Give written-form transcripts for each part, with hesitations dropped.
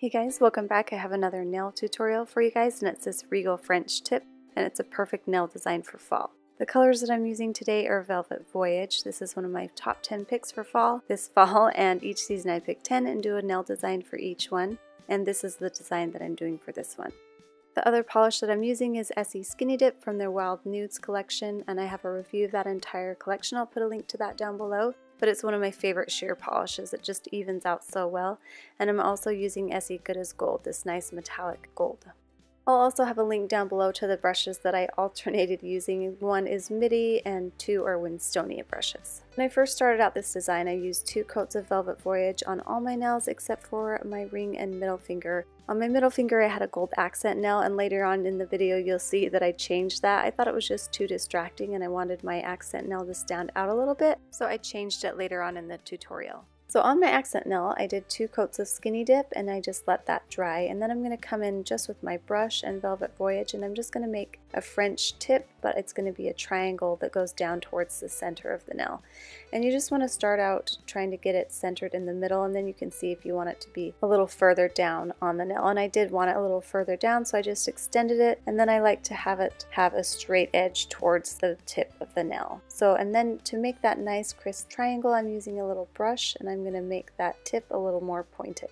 Hey guys, welcome back. I have another nail tutorial for you guys, and it's this Regal French tip, and it's a perfect nail design for fall. The colors that I'm using today are Velvet Voyage. This is one of my top 10 picks for fall this fall, and each season I pick 10 and do a nail design for each one, and this is the design that I'm doing for this one. The other polish that I'm using is Essie Skinny Dip from their Wild Nudes collection, and I have a review of that entire collection. I'll put a link to that down below, but it's one of my favorite sheer polishes. It just evens out so well. And I'm also using Essie Gold, this nice metallic gold. I'll also have a link down below to the brushes that I alternated using. One is MIDI and two are Winstonia brushes. When I first started out this design, I used 2 coats of Velvet Voyage on all my nails except for my ring and middle finger. On my middle finger I had a gold accent nail, and later on in the video you'll see that I changed that. I thought it was just too distracting and I wanted my accent nail to stand out a little bit, so I changed it later on in the tutorial. So on my accent nail, I did 2 coats of Skinny Dip and I just let that dry, and then I'm going to come in just with my brush and Velvet Voyage, and I'm just going to make a French tip, but it's going to be a triangle that goes down towards the center of the nail. And you just want to start out trying to get it centered in the middle, and then you can see if you want it to be a little further down on the nail. And I did want it a little further down, so I just extended it, and then I like to have it have a straight edge towards the tip of the nail. So, and then to make that nice crisp triangle, I'm using a little brush and I'm going to make that tip a little more pointed.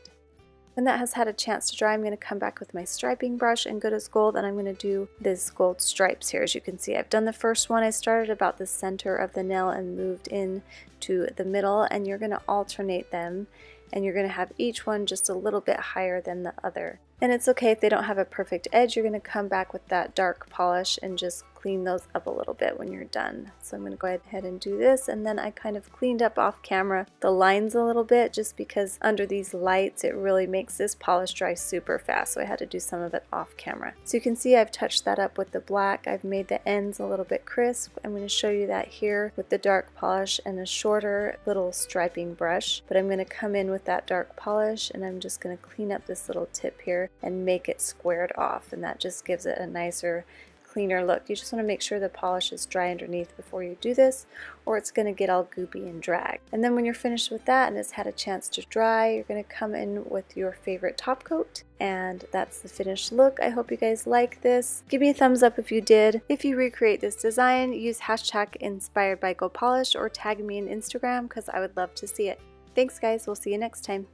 When that has had a chance to dry, I'm going to come back with my striping brush and Gold, and I'm going to do these gold stripes here. As you can see, I've done the first one. I started about the center of the nail and moved in to the middle, and you're going to alternate them, and you're going to have each one just a little bit higher than the other. And it's okay if they don't have a perfect edge. You're going to come back with that dark polish and just clean those up a little bit when you're done. So I'm going to go ahead and do this, and then I kind of cleaned up off camera the lines a little bit just because under these lights it really makes this polish dry super fast, so I had to do some of it off camera. So you can see I've touched that up with the black. I've made the ends a little bit crisp. I'm going to show you that here with the dark polish and a shorter little striping brush, but I'm going to come in with that dark polish and I'm just going to clean up this little tip here and make it squared off, and that just gives it a nicer, cleaner look. You just want to make sure the polish is dry underneath before you do this, or it's going to get all goopy and drag. And then when you're finished with that and it's had a chance to dry, you're going to come in with your favorite top coat, and that's the finished look. I hope you guys like this. Give me a thumbs up if you did. If you recreate this design, use hashtag inspired by gopolish or tag me on Instagram because I would love to see it. Thanks guys, we'll see you next time.